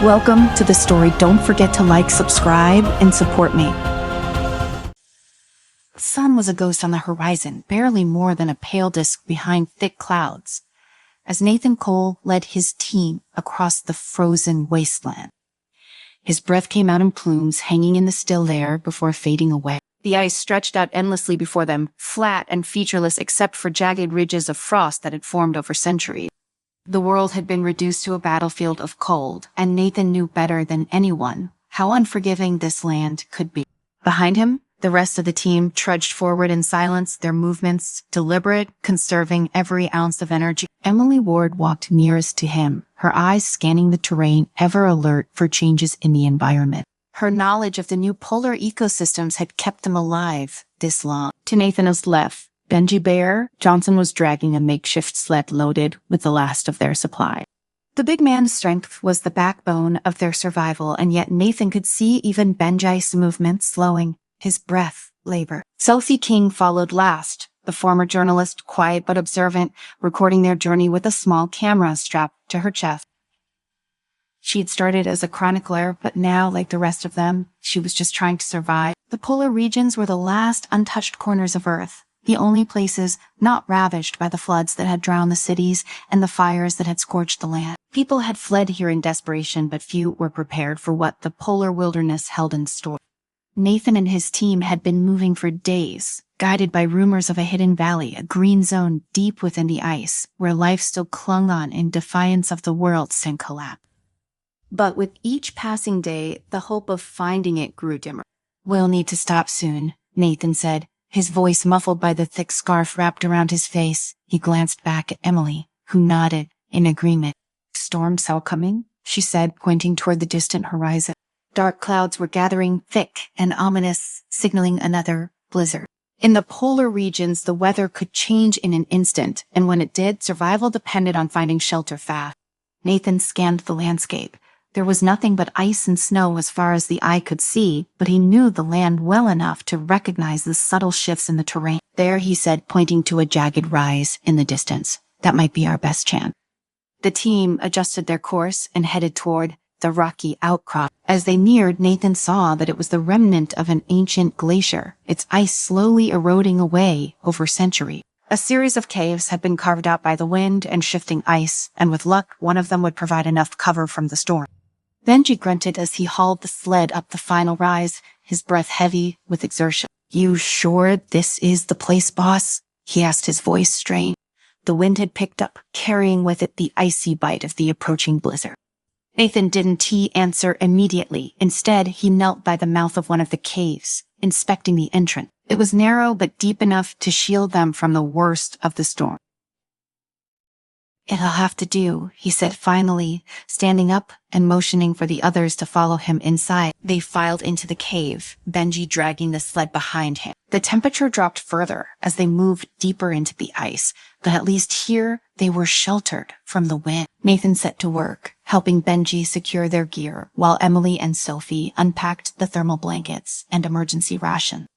Welcome to the story. Don't forget to like, subscribe, and support me. The sun was a ghost on the horizon, barely more than a pale disk behind thick clouds, as Nathan Cole led his team across the frozen wasteland. His breath came out in plumes, hanging in the still air before fading away. The ice stretched out endlessly before them, flat and featureless except for jagged ridges of frost that had formed over centuries. The world had been reduced to a battlefield of cold, and Nathan knew better than anyone how unforgiving this land could be. Behind him, the rest of the team trudged forward in silence, their movements deliberate, conserving every ounce of energy. Emily Ward walked nearest to him, her eyes scanning the terrain, ever alert for changes in the environment. Her knowledge of the new polar ecosystems had kept them alive this long. To Nathan's left, Benji Bear Johnson was dragging a makeshift sled loaded with the last of their supply. The big man's strength was the backbone of their survival, and yet Nathan could see even Benji's movements slowing, his breath labor. Sophie King followed last, the former journalist, quiet but observant, recording their journey with a small camera strapped to her chest. She had started as a chronicler, but now, like the rest of them, she was just trying to survive. The polar regions were the last untouched corners of Earth, the only places not ravished by the floods that had drowned the cities and the fires that had scorched the land. People had fled here in desperation, but few were prepared for what the polar wilderness held in store. Nathan and his team had been moving for days, guided by rumors of a hidden valley, a green zone deep within the ice, where life still clung on in defiance of the world's collapse. But with each passing day, the hope of finding it grew dimmer. "We'll need to stop soon," Nathan said, his voice muffled by the thick scarf wrapped around his face. He glanced back at Emily, who nodded in agreement. "Storm cell coming?" she said, pointing toward the distant horizon. Dark clouds were gathering, thick and ominous, signaling another blizzard. In the polar regions, the weather could change in an instant, and when it did, survival depended on finding shelter fast. Nathan scanned the landscape. There was nothing but ice and snow as far as the eye could see, but he knew the land well enough to recognize the subtle shifts in the terrain. "There," he said, pointing to a jagged rise in the distance. "That might be our best chance." The team adjusted their course and headed toward the rocky outcrop. As they neared, Nathan saw that it was the remnant of an ancient glacier, its ice slowly eroding away over centuries. A series of caves had been carved out by the wind and shifting ice, and with luck, one of them would provide enough cover from the storm. Benji grunted as he hauled the sled up the final rise, his breath heavy with exertion. "You sure this is the place, boss?" he asked, his voice strained. The wind had picked up, carrying with it the icy bite of the approaching blizzard. Nathan didn't answer immediately. Instead, he knelt by the mouth of one of the caves, inspecting the entrance. It was narrow but deep enough to shield them from the worst of the storm. "It'll have to do," he said finally, standing up and motioning for the others to follow him inside. They filed into the cave, Benji dragging the sled behind him. The temperature dropped further as they moved deeper into the ice, but at least here they were sheltered from the wind. Nathan set to work, helping Benji secure their gear, while Emily and Sophie unpacked the thermal blankets and emergency ration.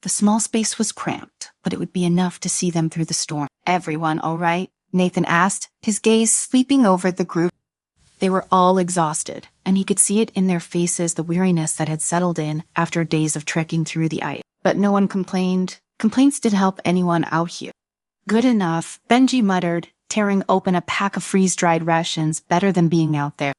The small space was cramped, but it would be enough to see them through the storm. "Everyone all right?" Nathan asked, his gaze sweeping over the group. They were all exhausted, and he could see it in their faces, the weariness that had settled in after days of trekking through the ice. But no one complained. Complaints didn't help anyone out here. "Good enough," Benji muttered, tearing open a pack of freeze-dried rations. "Better than being out there."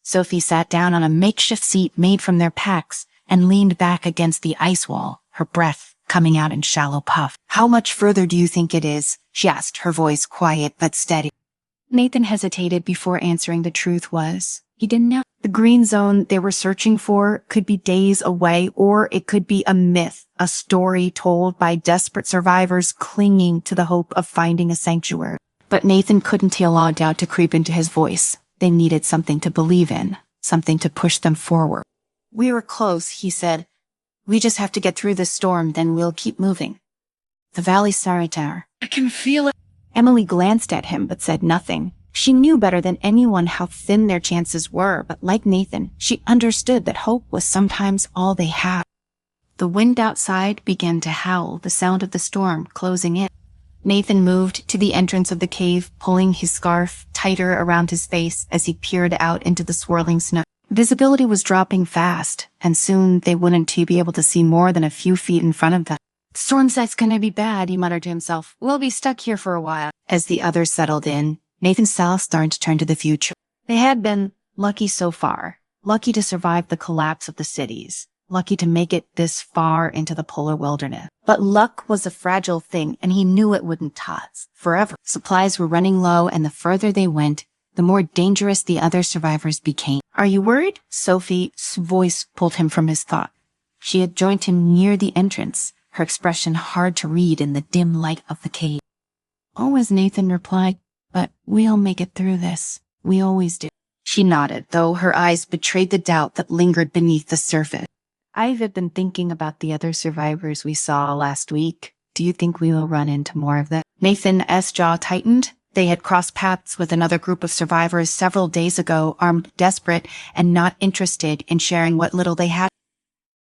Sophie sat down on a makeshift seat made from their packs and leaned back against the ice wall, her breath coming out in shallow puffs. "How much further do you think it is?" she asked, her voice quiet but steady. Nathan hesitated before answering. The truth was, he didn't know. The green zone they were searching for could be days away, or it could be a myth, a story told by desperate survivors clinging to the hope of finding a sanctuary. But Nathan couldn't allow doubt to creep into his voice. They needed something to believe in, something to push them forward. "We were close," he said. "We just have to get through this storm, then we'll keep moving." "The valley's Saratower. I can feel it." Emily glanced at him but said nothing. She knew better than anyone how thin their chances were, but like Nathan, she understood that hope was sometimes all they had. The wind outside began to howl, the sound of the storm closing in. Nathan moved to the entrance of the cave, pulling his scarf tighter around his face as he peered out into the swirling snow. Visibility was dropping fast, and soon they wouldn't be able to see more than a few feet in front of them. "Storm sight's gonna be bad," he muttered to himself. "We'll be stuck here for a while." As the others settled in, Nathan's thoughts started to turn to the future. They had been lucky so far, lucky to survive the collapse of the cities, lucky to make it this far into the polar wilderness. But luck was a fragile thing, and he knew it wouldn't last forever. Supplies were running low, and the further they went, the more dangerous the other survivors became. "Are you worried?" Sophie's voice pulled him from his thought. She had joined him near the entrance, her expression hard to read in the dim light of the cave. "Oh," as Nathan replied, "but we'll make it through this. We always do." She nodded, though her eyes betrayed the doubt that lingered beneath the surface. "I've been thinking about the other survivors we saw last week. Do you think we will run into more of them?" Nathan's jaw tightened. They had crossed paths with another group of survivors several days ago, armed, desperate, and not interested in sharing what little they had.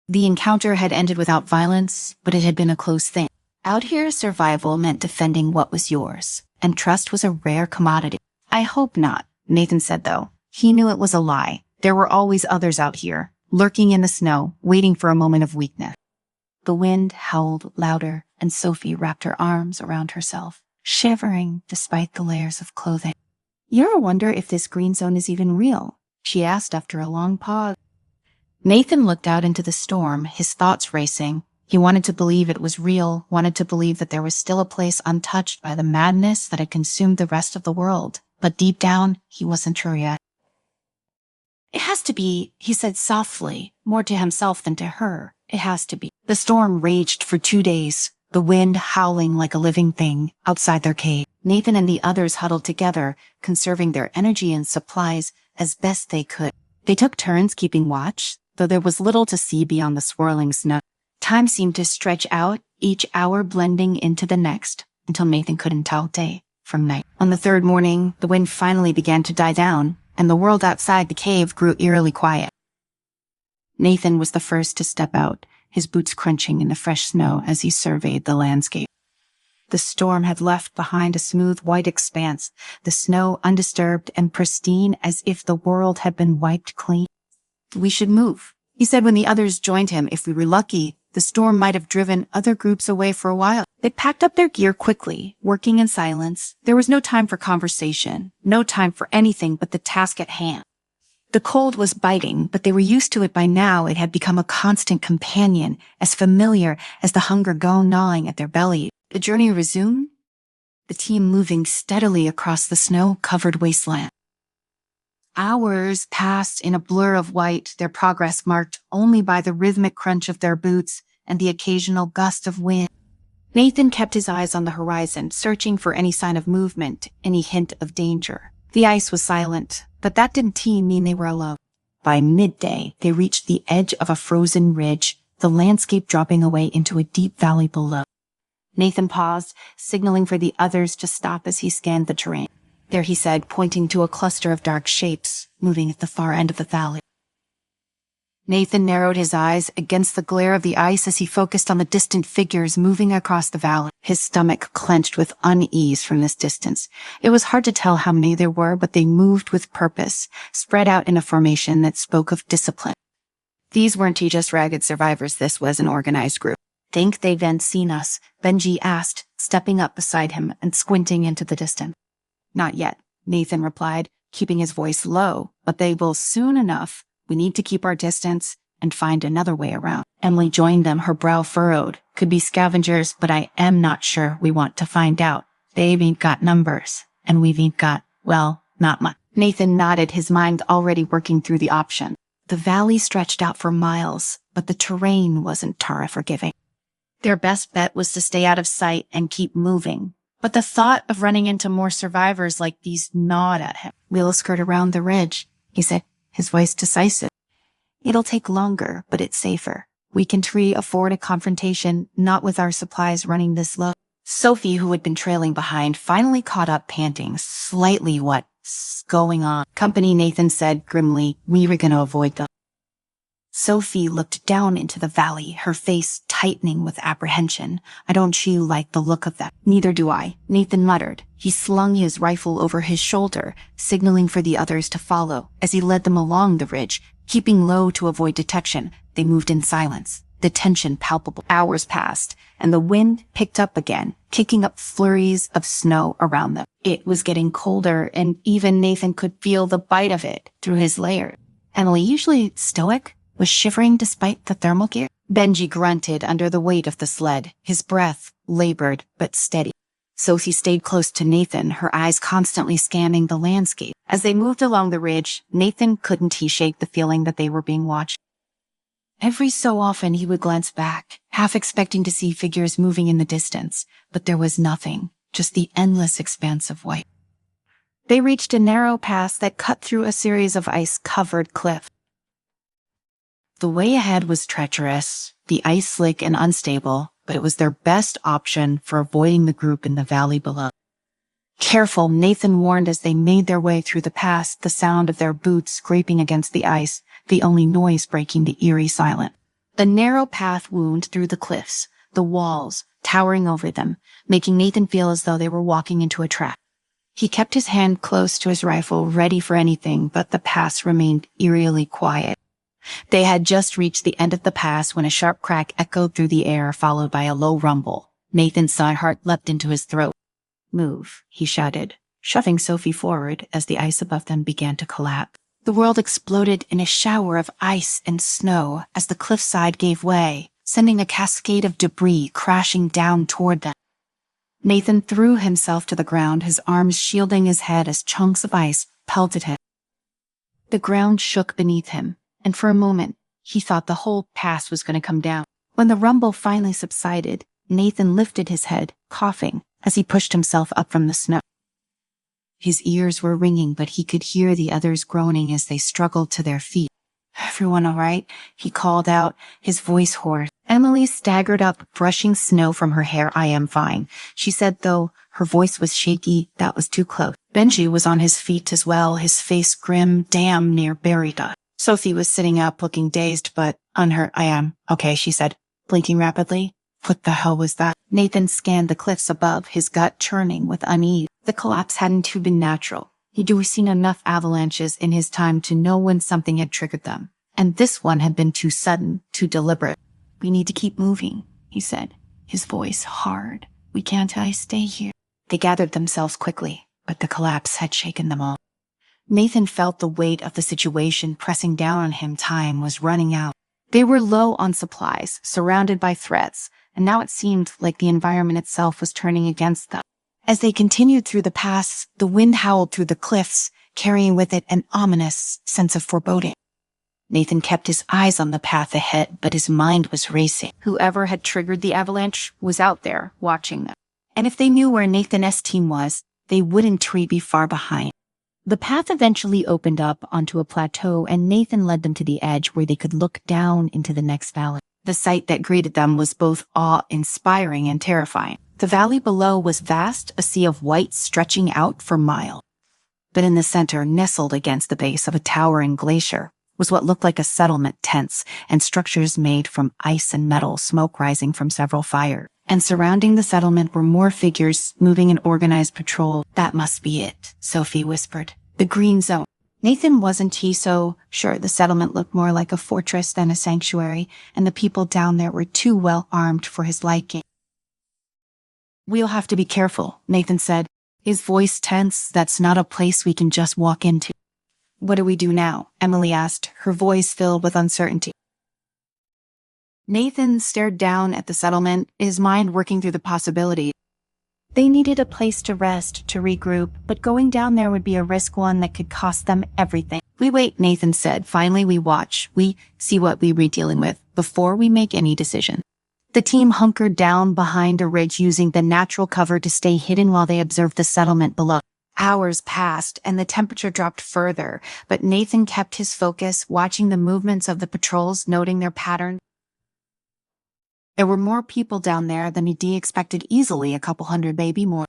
The encounter had ended without violence, but it had been a close thing. Out here, survival meant defending what was yours, and trust was a rare commodity. "I hope not," Nathan said, though. He knew it was a lie. There were always others out here, lurking in the snow, waiting for a moment of weakness. The wind howled louder, and Sophie wrapped her arms around herself, shivering despite the layers of clothing. "You ever wonder if this green zone is even real?" she asked after a long pause. Nathan looked out into the storm, his thoughts racing. He wanted to believe it was real, wanted to believe that there was still a place untouched by the madness that had consumed the rest of the world. But deep down, he wasn't sure yet. "It has to be," he said softly, more to himself than to her. "It has to be." The storm raged for 2 days, the wind howling like a living thing outside their cave. Nathan and the others huddled together, conserving their energy and supplies as best they could. They took turns keeping watch, though there was little to see beyond the swirling snow. Time seemed to stretch out, each hour blending into the next, until Nathan couldn't tell day from night. On the third morning, the wind finally began to die down, and the world outside the cave grew eerily quiet. Nathan was the first to step out, his boots crunching in the fresh snow as he surveyed the landscape. The storm had left behind a smooth white expanse, the snow undisturbed and pristine as if the world had been wiped clean. "We should move," he said when the others joined him. "If we were lucky, the storm might have driven other groups away for a while." They packed up their gear quickly, working in silence. There was no time for conversation, no time for anything but the task at hand. The cold was biting, but they were used to it by now. It had become a constant companion, as familiar as the hunger gnawing at their belly. The journey resumed, the team moving steadily across the snow-covered wasteland. Hours passed in a blur of white, their progress marked only by the rhythmic crunch of their boots and the occasional gust of wind. Nathan kept his eyes on the horizon, searching for any sign of movement, any hint of danger. The ice was silent, but that didn't mean they were alone. By midday, they reached the edge of a frozen ridge, the landscape dropping away into a deep valley below. Nathan paused, signaling for the others to stop as he scanned the terrain. "There," he said, pointing to a cluster of dark shapes moving at the far end of the valley. Nathan narrowed his eyes against the glare of the ice as he focused on the distant figures moving across the valley. His stomach clenched with unease from this distance. It was hard to tell how many there were, but they moved with purpose, spread out in a formation that spoke of discipline. These weren't just ragged survivors, this was an organized group. "Think they've seen us?" Benji asked, stepping up beside him and squinting into the distance. "Not yet," Nathan replied, keeping his voice low, "but they will soon enough. We need to keep our distance and find another way around." Emily joined them, her brow furrowed. "Could be scavengers, but I am not sure. We want to find out. They ain't got numbers, and we ain't got, well, not much." Nathan nodded, his mind already working through the option. The valley stretched out for miles, but the terrain wasn't forgiving. Their best bet was to stay out of sight and keep moving. But the thought of running into more survivors like these gnawed at him. "We'll skirt around the ridge," he said, his voice decisive. "It'll take longer, but it's safer. We can afford a confrontation, not with our supplies running this low." Sophie, who had been trailing behind, finally caught up, panting, slightly what's going on. "Company," Nathan said grimly. "We were gonna avoid them." Sophie looked down into the valley, her face tightening with apprehension. "I don't you like the look of that?" "Neither do I," Nathan muttered. He slung his rifle over his shoulder, signaling for the others to follow. As he led them along the ridge, keeping low to avoid detection, they moved in silence, the tension palpable. Hours passed, and the wind picked up again, kicking up flurries of snow around them. It was getting colder, and even Nathan could feel the bite of it through his layers. Emily, usually stoic, was shivering despite the thermal gear. Benji grunted under the weight of the sled, his breath labored but steady. Sophie stayed close to Nathan, her eyes constantly scanning the landscape. As they moved along the ridge, Nathan couldn't shake the feeling that they were being watched. Every so often he would glance back, half expecting to see figures moving in the distance, but there was nothing, just the endless expanse of white. They reached a narrow pass that cut through a series of ice-covered cliffs. The way ahead was treacherous, the ice slick and unstable, but it was their best option for avoiding the group in the valley below. "Careful," Nathan warned as they made their way through the pass, the sound of their boots scraping against the ice, the only noise breaking the eerie silence. The narrow path wound through the cliffs, the walls towering over them, making Nathan feel as though they were walking into a trap. He kept his hand close to his rifle, ready for anything, but the pass remained eerily quiet. They had just reached the end of the pass when a sharp crack echoed through the air, followed by a low rumble. Nathan's heart leapt into his throat. "Move," he shouted, shoving Sophie forward as the ice above them began to collapse. The world exploded in a shower of ice and snow as the cliffside gave way, sending a cascade of debris crashing down toward them. Nathan threw himself to the ground, his arms shielding his head as chunks of ice pelted him. The ground shook beneath him, and for a moment, he thought the whole pass was going to come down. When the rumble finally subsided, Nathan lifted his head, coughing, as he pushed himself up from the snow. His ears were ringing, but he could hear the others groaning as they struggled to their feet. "Everyone all right?" he called out, his voice hoarse. Emily staggered up, brushing snow from her hair. "I am fine," she said, though her voice was shaky. That was too close. Benji was on his feet as well, his face grim, damn near buried dust. Sophie was sitting up, looking dazed but unhurt. "I am okay," she said, blinking rapidly. "What the hell was that?" Nathan scanned the cliffs above, his gut churning with unease. The collapse hadn't been natural. He'd seen enough avalanches in his time to know when something had triggered them. And this one had been too sudden, too deliberate. "We need to keep moving," he said, his voice hard. "We can't stay here." They gathered themselves quickly, but the collapse had shaken them all. Nathan felt the weight of the situation pressing down on him. Time was running out. They were low on supplies, surrounded by threats, and now it seemed like the environment itself was turning against them. As they continued through the pass, the wind howled through the cliffs, carrying with it an ominous sense of foreboding. Nathan kept his eyes on the path ahead, but his mind was racing. Whoever had triggered the avalanche was out there, watching them. And if they knew where Nathan's team was, they wouldn't be far behind. The path eventually opened up onto a plateau, and Nathan led them to the edge where they could look down into the next valley. The sight that greeted them was both awe-inspiring and terrifying. The valley below was vast, a sea of white stretching out for miles. But in the center, nestled against the base of a towering glacier, was what looked like a settlement, tents and structures made from ice and metal, smoke rising from several fires. And surrounding the settlement were more figures moving in organized patrol. "That must be it," Sophie whispered. "The green zone." Nathan wasn't so sure. The settlement looked more like a fortress than a sanctuary, and the people down there were too well armed for his liking. "We'll have to be careful," Nathan said, his voice tense. "That's not a place we can just walk into." "What do we do now?" Emily asked, her voice filled with uncertainty. Nathan stared down at the settlement, his mind working through the possibilities. They needed a place to rest, to regroup, but going down there would be a risk, one that could cost them everything. "We wait," Nathan said. "Finally, we watch. We see what we're dealing with before we make any decision." The team hunkered down behind a ridge, using the natural cover to stay hidden while they observed the settlement below. Hours passed, and the temperature dropped further, but Nathan kept his focus, watching the movements of the patrols, noting their pattern. There were more people down there than he'd expected, easily a couple hundred, maybe more.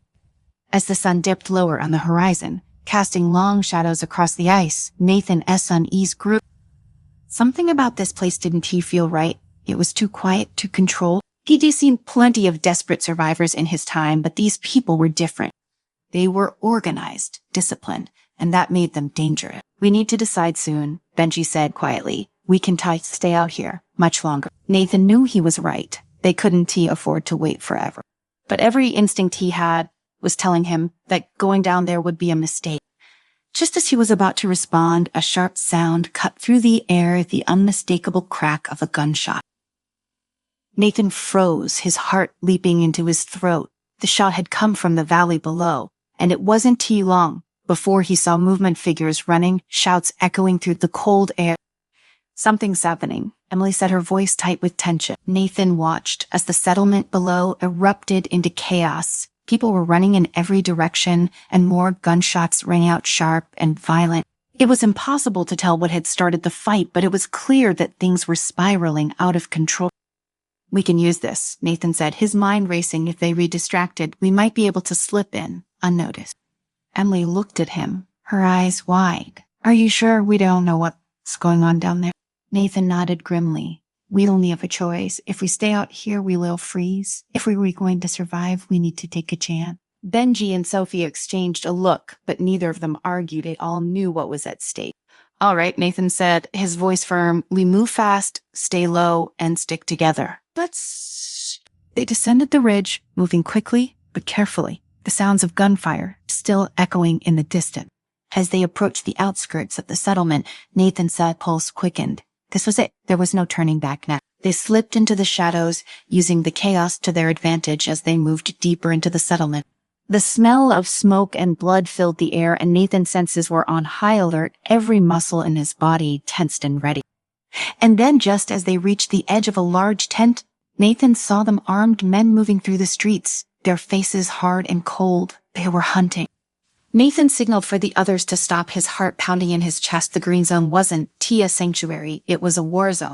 As the sun dipped lower on the horizon, casting long shadows across the ice, Nathan's unease grew. Something about this place didn't feel right. It was too quiet, too controlled. He'd seen plenty of desperate survivors in his time, but these people were different. They were organized, disciplined, and that made them dangerous. We need to decide soon, Benji said quietly. We can stay out here much longer. Nathan knew he was right. They couldn't afford to wait forever. But every instinct he had was telling him that going down there would be a mistake. Just as he was about to respond, a sharp sound cut through the air, the unmistakable crack of a gunshot. Nathan froze, his heart leaping into his throat. The shot had come from the valley below, and it wasn't too long before he saw movement, figures running, shouts echoing through the cold air. Something's happening, Emily said, her voice tight with tension. Nathan watched as the settlement below erupted into chaos. People were running in every direction, and more gunshots rang out sharp and violent. It was impossible to tell what had started the fight, but it was clear that things were spiraling out of control. We can use this, Nathan said, his mind racing. If they redistracted, we might be able to slip in, unnoticed. Emily looked at him, her eyes wide. Are you sure we don't know what's going on down there? Nathan nodded grimly. We only have a choice. If we stay out here, we will freeze. If we were going to survive, we need to take a chance. Benji and Sophie exchanged a look, but neither of them argued. They all knew what was at stake. All right, Nathan said, his voice firm. We move fast, stay low, and stick together. They descended the ridge, moving quickly but carefully, the sounds of gunfire still echoing in the distance. As they approached the outskirts of the settlement, Nathan's pulse quickened. This was it. There was no turning back now. They slipped into the shadows, using the chaos to their advantage as they moved deeper into the settlement. The smell of smoke and blood filled the air, and Nathan's senses were on high alert, every muscle in his body tensed and ready. And then, just as they reached the edge of a large tent, Nathan saw them, armed men moving through the streets, their faces hard and cold. They were hunting. Nathan signaled for the others to stop, his heart pounding in his chest. The green zone wasn't a sanctuary, it was a war zone.